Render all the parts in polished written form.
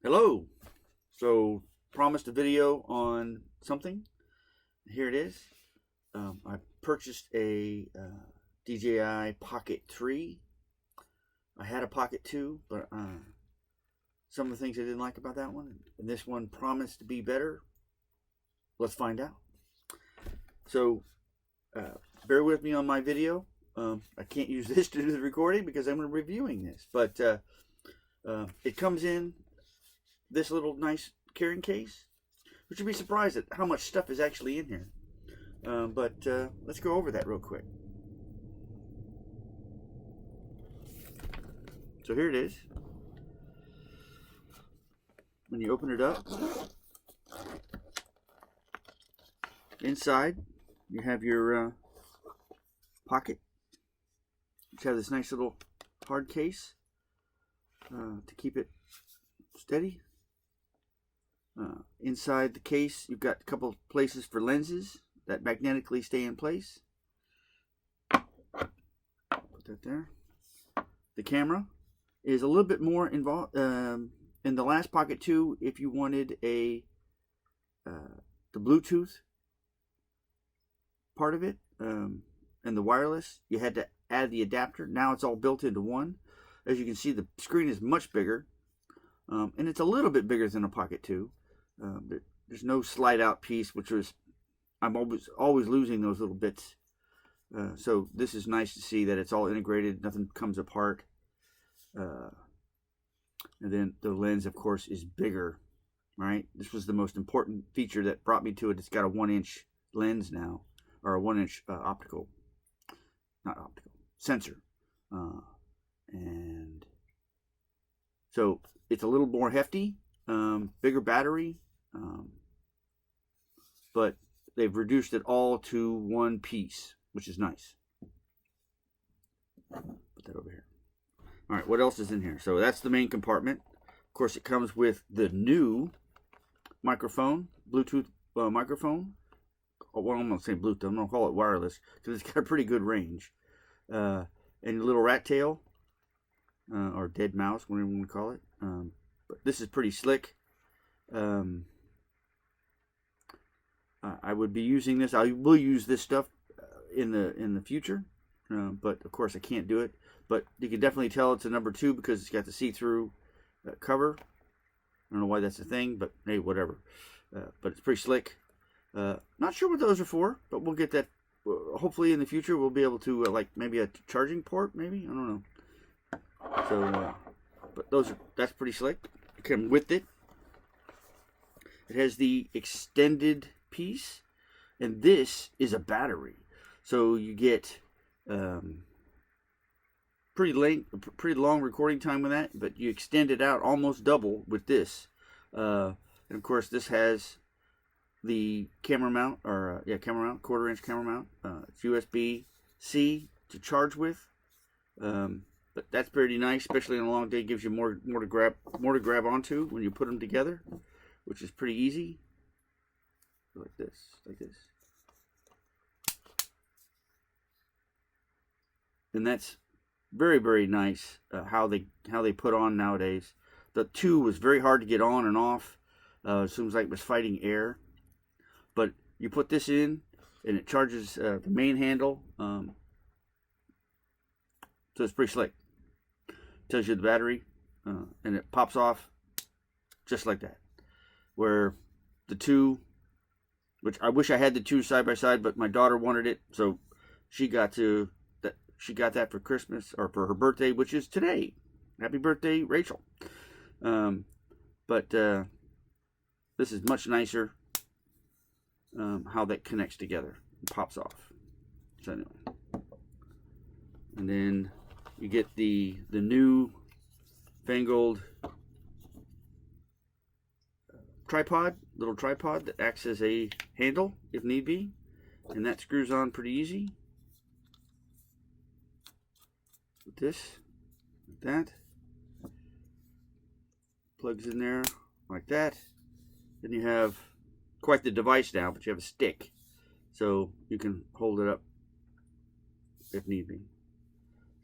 Hello. So, promised a video on something. Here it is. I purchased a DJI Pocket 3. I had a Pocket 2, but some of the things I didn't like about that one, and this one promised to be better. Let's find out. So, bear with me on my video. I can't use this to do the recording because I'm reviewing this, but it comes in this little nice carrying case, which you'd be surprised at how much stuff is actually in here. But let's go over that real quick. So here it is. When you open it up, inside you have your pocket, which has this nice little hard case to keep it steady. Inside the case, you've got a couple places for lenses that magnetically stay in place. Put that there. The camera is a little bit more involved. In the last Pocket 2, if you wanted the Bluetooth part of it and the wireless, you had to add the adapter. Now it's all built into one. As you can see, the screen is much bigger, and it's a little bit bigger than a Pocket 2. There's no slide out piece, which was I'm always losing those little bits. So this is nice to see that it's all integrated. Nothing comes apart. And then the lens, of course, is bigger. Right. This was the most important feature that brought me to it. It's got a 1-inch lens now, or a 1-inch sensor. And so it's a little more hefty, bigger battery. But they've reduced it all to one piece, which is nice. Put that over here. All right, what else is in here? So that's the main compartment. Of course, it comes with the new microphone, Bluetooth microphone. Well, I'm going to say Bluetooth. I'm going to call it wireless because it's got a pretty good range. And a little rat tail, or dead mouse, whatever you want to call it. But this is pretty slick. I would be using this. I will use this stuff in the future, but of course I can't do it. But you can definitely tell it's a number 2 because it's got the see-through cover. I don't know why that's a thing, but hey, whatever. But it's pretty slick. Not sure what those are for, but we'll get that. Hopefully in the future we'll be able to like maybe a charging port, maybe, I don't know. So, but that's pretty slick. You come with it. It has the extended piece, and this is a battery, so you get pretty long recording time with that, but you extend it out almost double with this. And of course this has the camera mount, or camera mount, 1/4-inch camera mount. It's USB-C to charge with, but that's pretty nice, especially on a long day. It gives you more to grab onto when you put them together, which is pretty easy. Like this. And that's very, very nice how they put on nowadays. The 2 was very hard to get on and off. It seems like it was fighting air. But you put this in, and it charges the main handle. So it's pretty slick. Tells you the battery, and it pops off just like that. Where the 2, which I wish I had the 2 side by side, but my daughter wanted it, so she got that for Christmas, or for her birthday, which is today. Happy birthday, Rachel. But this is much nicer. How that connects together and pops off. So anyway, and then you get the new fangled little tripod that acts as a handle if need be, and that screws on pretty easy. With this, like that, plugs in there like that. Then you have quite the device now, but you have a stick, so you can hold it up if need be.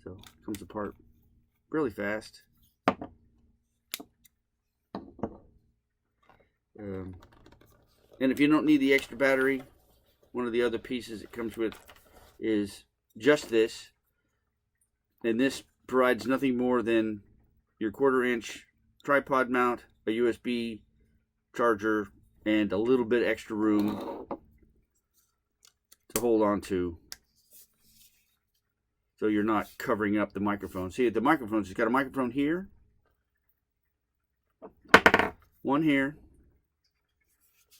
So it comes apart really fast. And if you don't need the extra battery, one of the other pieces it comes with is just this. And this provides nothing more than your 1/4-inch tripod mount, a USB charger, and a little bit extra room to hold on to, so you're not covering up the microphone. See, the microphone's got a microphone here, one here,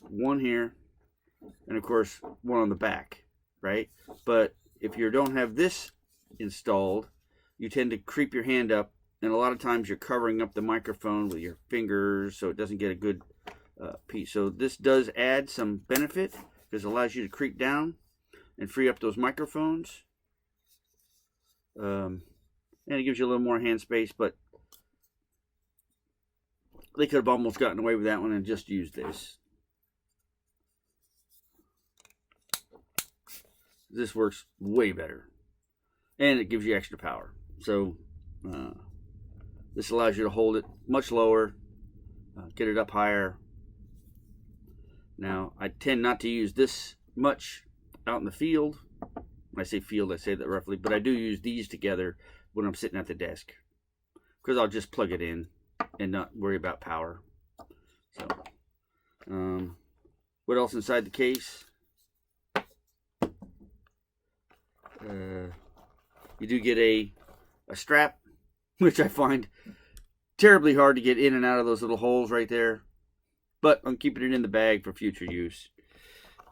one here, and of course one on the back, right? But if you don't have this installed, you tend to creep your hand up, and a lot of times you're covering up the microphone with your fingers, so it doesn't get a good piece. So this does add some benefit, because it allows you to creep down and free up those microphones. And it gives you a little more hand space, but they could have almost gotten away with that one and just used this. This works way better, and it gives you extra power. So this allows you to hold it much lower, get it up higher. Now, I tend not to use this much out in the field. When I say field, I say that roughly, but I do use these together when I'm sitting at the desk, because I'll just plug it in and not worry about power. So, what else inside the case? You do get a strap, which I find terribly hard to get in and out of those little holes right there, but I'm keeping it in the bag for future use.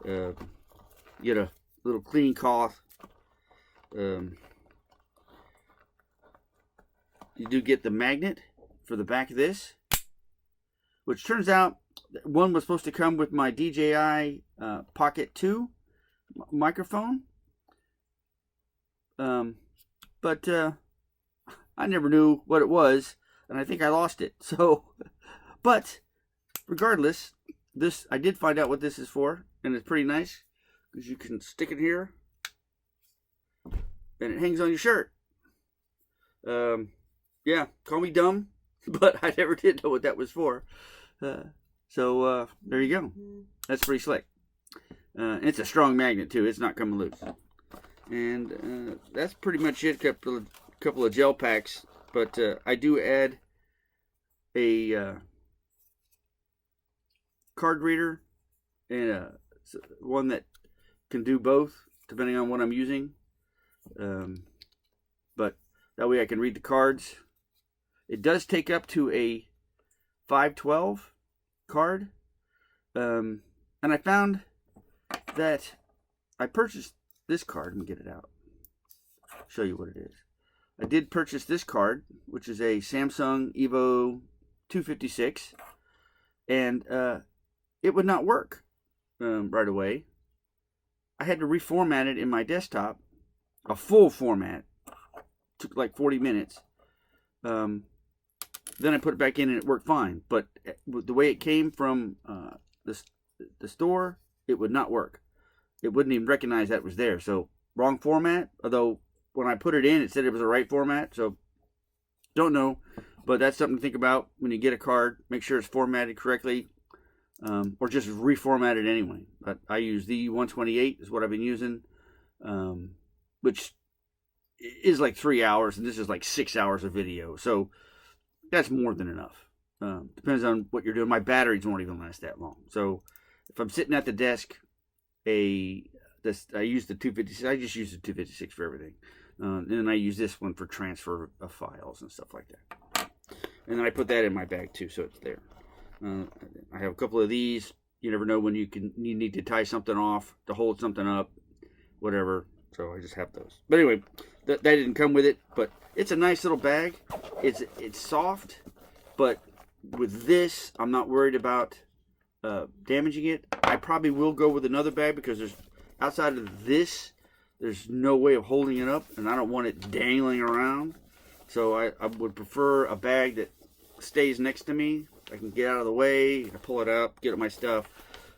Get a little clean cloth. You do get the magnet for the back of this, which turns out one was supposed to come with my DJI Pocket 2 microphone. But I never knew what it was, and I think I lost it. So, but regardless, this, I did find out what this is for, and it's pretty nice, because you can stick it here, and it hangs on your shirt. Yeah, call me dumb, but I never did know what that was for. So there you go. That's pretty slick. It's a strong magnet too. It's not coming loose. And that's pretty much it. Couple of gel packs, but I do add a card reader and one that can do both, depending on what I'm using. But that way I can read the cards. It does take up to a 512 card. And I found that I purchased this card. Let me get it out. Show you what it is. I did purchase this card, which is a Samsung Evo 256, and it would not work right away. I had to reformat it in my desktop, a full format. Took like 40 minutes. Then I put it back in and it worked fine. But the way it came from the store, it would not work. It wouldn't even recognize that it was there. So, wrong format. Although, when I put it in, it said it was the right format. So, don't know. But that's something to think about when you get a card. Make sure it's formatted correctly. Or just reformat it anyway. But I use the 128 is what I've been using. Which is like 3 hours. And this is like 6 hours of video. So, that's more than enough. Depends on what you're doing. My batteries won't even last that long. So, if I'm sitting at the desk, I use the 256. I just use the 256 for everything. And then I use this one for transfer of files and stuff like that. And then I put that in my bag too, so it's there. I have a couple of these. You never know when you need to tie something off, to hold something up, whatever. So I just have those. But anyway, that didn't come with it. But it's a nice little bag. It's soft, but with this, I'm not worried about damaging it. I probably will go with another bag, because there's outside of this, there's no way of holding it up, and I don't want it dangling around. So I would prefer a bag that stays next to me. I can get out of the way, I pull it up, get my stuff.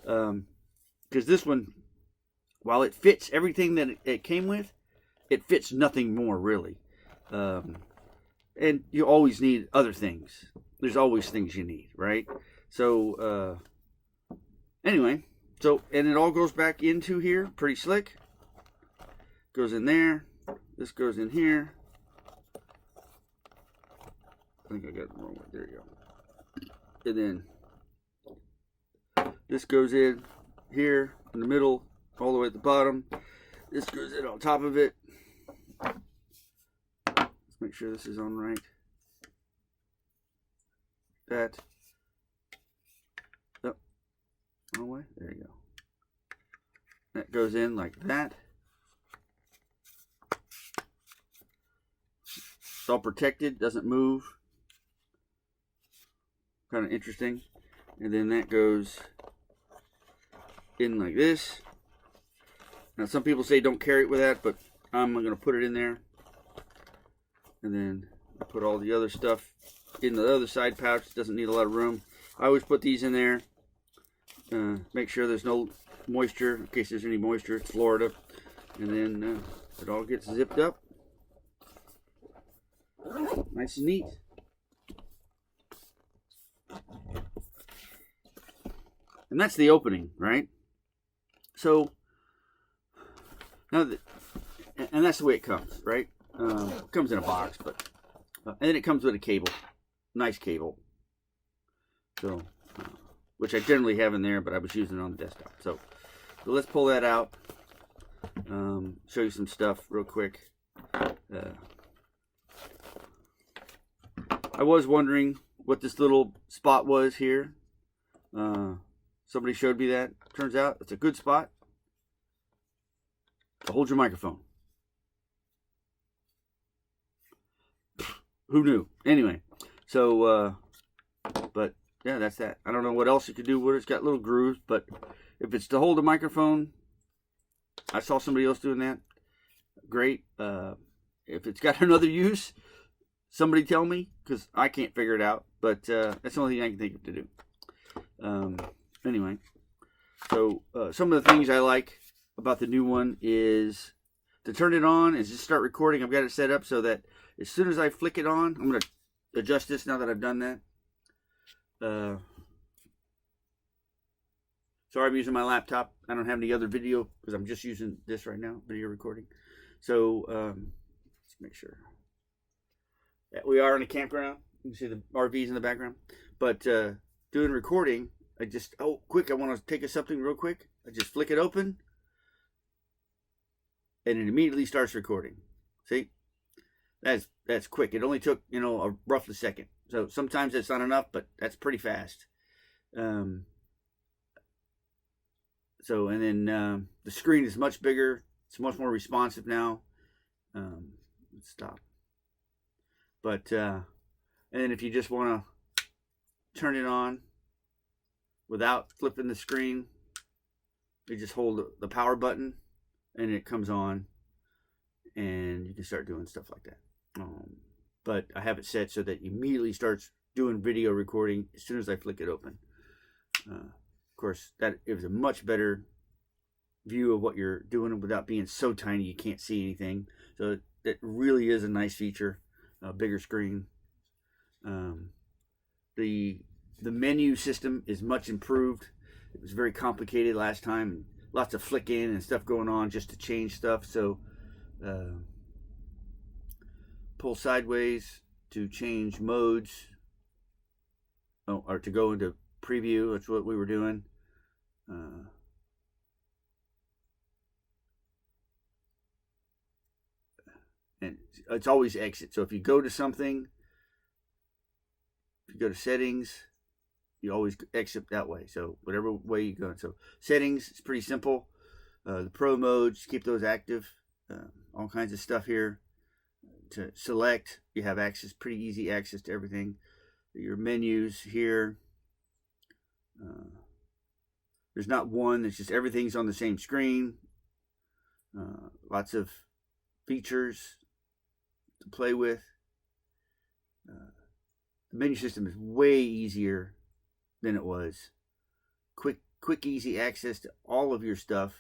Because this one, while it fits everything that it came with, it fits nothing more really. And you always need other things. There's always things you need, right? So Anyway, so, and it all goes back into here, pretty slick. Goes in there. This goes in here. I think I got it the wrong way. There you go. And then this goes in here in the middle, all the way at the bottom. This goes in on top of it. Let's make sure this is on right. That. Oh, wrong way. There you go. That goes in like that. It's all protected, doesn't move. Kind of interesting. And then that goes in like this. Now some people say don't carry it with that, but I'm going to put it in there. And then I put all the other stuff in the other side pouch. It doesn't need a lot of room. I always put these in there. Make sure there's no moisture, in case there's any moisture. It's Florida. And then it all gets zipped up. Nice and neat. And that's the opening, right? So, now that, and that's the way it comes, right? It comes in a box, but, and then it comes with a cable. Nice cable. So, which I generally have in there, but I was using it on the desktop. So let's pull that out. Show you some stuff real quick. I was wondering what this little spot was here. Somebody showed me that. Turns out it's a good spot to hold your microphone. Who knew? Anyway, so, but yeah, that's that. I don't know what else you could do with it. It's got little grooves, but if it's to hold a microphone, I saw somebody else doing that. Great. If it's got another use, somebody tell me, because I can't figure it out. But that's the only thing I can think of to do. Anyway, so some of the things I like about the new one is to turn it on and just start recording. I've got it set up so that as soon as I flick it on, I'm going to adjust this now that I've done that. Sorry, I'm using my laptop. I don't have any other video because I'm just using this right now, video recording. So let's make sure. We are in a campground. You can see the RVs in the background. But doing recording, I just, quick, I want to take something real quick. I just flick it open. And it immediately starts recording. See? That's quick. It only took, a roughly second. So sometimes that's not enough, but that's pretty fast. So, and then the screen is much bigger. It's much more responsive now. Let's stop. But, and then if you just want to turn it on without flipping the screen, you just hold the power button and it comes on and you can start doing stuff like that. But I have it set so that it immediately starts doing video recording as soon as I flick it open. Of course, that is a much better view of what you're doing without being so tiny you can't see anything. So it really is a nice feature. A bigger screen. The menu system is much improved. It was very complicated last time. Lots of flicking and stuff going on just to change stuff. So pull sideways to change modes. Or to go into preview. That's what we were doing. And it's always exit. So if you go to something, if you go to settings, you always exit that way. So whatever way you go. So settings, it's pretty simple. The pro modes, keep those active. All kinds of stuff here. To select, you have access, pretty easy access to everything. Your menus here. There's not one. It's just everything's on the same screen. Lots of features to play with. The menu system is way easier than it was. Quick, easy access to all of your stuff.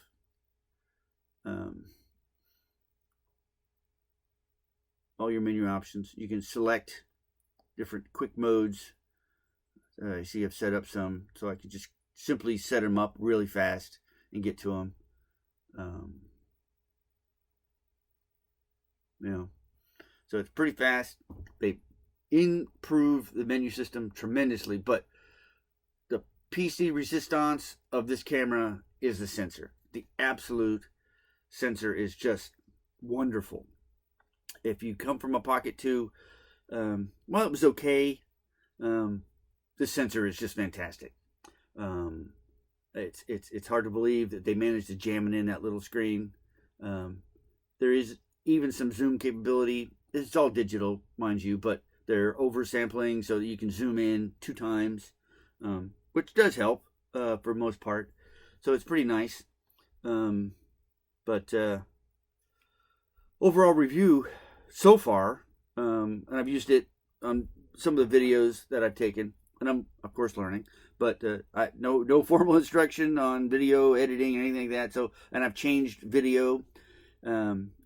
All your menu options. You can select different quick modes. You see I've set up some, so I can just simply set them up really fast and get to them. You know, so it's pretty fast. They improve the menu system tremendously, but the PC resistance of this camera is the sensor. The absolute sensor is just wonderful. If you come from a Pocket 2, well, it was okay. This sensor is just fantastic. It's hard to believe that they managed to jam it in that little screen. There is even some zoom capability. It's all digital, mind you, but they're oversampling so that you can zoom in 2 times, which does help for most part. So it's pretty nice. But overall review so far, and I've used it on some of the videos that I've taken, and I'm of course learning, but no formal instruction on video editing or anything like that. So, and I've changed video.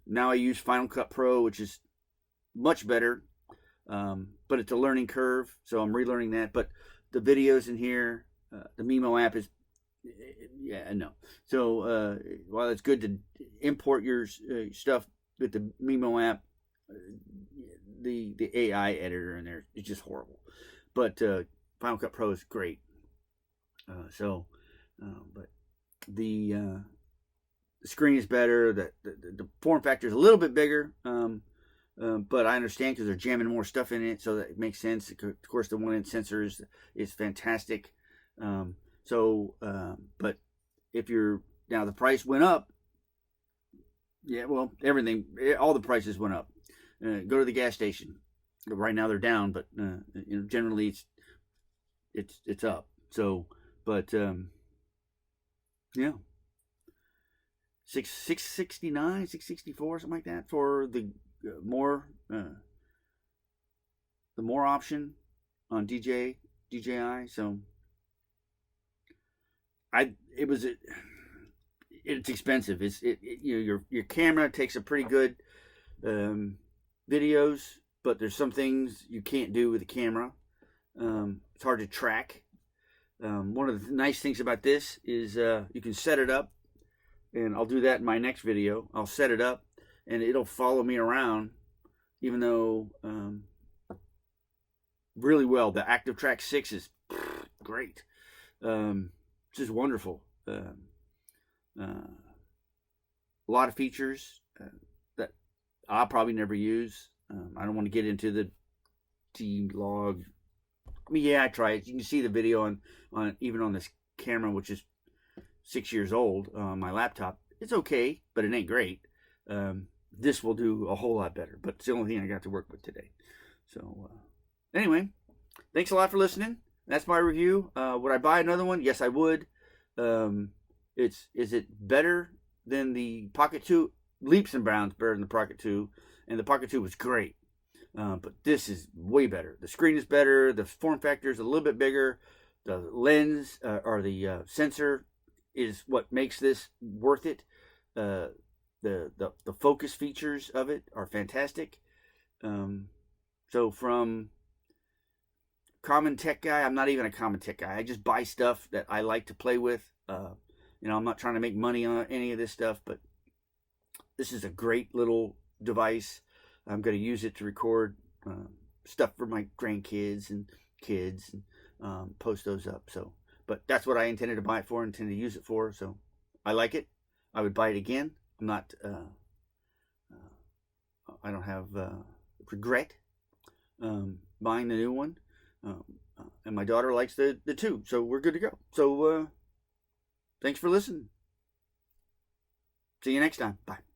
Now I use Final Cut Pro, which is much better, but it's a learning curve, so I'm relearning that. But the videos in here, the Mimo app is, yeah, no. So while it's good to import your stuff with the Mimo app, the AI editor in there is just horrible. But Final Cut Pro is great. But the screen is better. The form factor is a little bit bigger. But I understand because they're jamming more stuff in it, so that it makes sense. Of course, the 1-inch sensor is fantastic. But if you're, now the price went up. Yeah, well, all the prices went up. Go to the gas station. Right now they're down, but generally it's up. So, but yeah, $669, $664, something like that for the more option on DJI. So it's expensive. Your camera takes a pretty good videos, but there's some things you can't do with the camera. It's hard to track. One of the nice things about this is you can set it up, and I'll do that in my next video. I'll set it up and it'll follow me around, even though really well. The Active Track 6 is great. It's just wonderful. A lot of features that I'll probably never use. I don't want to get into the T-Log. I mean, yeah, I try it. You can see the video on even on this camera, which is 6 years old on my laptop. It's okay, but it ain't great. This will do a whole lot better, but it's the only thing I got to work with today. So anyway, thanks a lot for listening. That's my review. Would I buy another one? Yes, I would. Is it better than the Pocket 2? Leaps and bounds better than the Pocket 2, and the Pocket 2 was great. But this is way better. The screen is better. The form factor is a little bit bigger. The lens or the sensor is what makes this worth it. The focus features of it are fantastic. So from common tech guy, I'm not even a common tech guy. I just buy stuff that I like to play with. I'm not trying to make money on any of this stuff, but this is a great little device. I'm going to use it to record stuff for my grandkids and kids and post those up. So, but that's what I intended to buy it for, intended to use it for. So I like it. I would buy it again. I'm not, I don't have regret buying the new one. And my daughter likes the 2, so we're good to go. So thanks for listening. See you next time. Bye.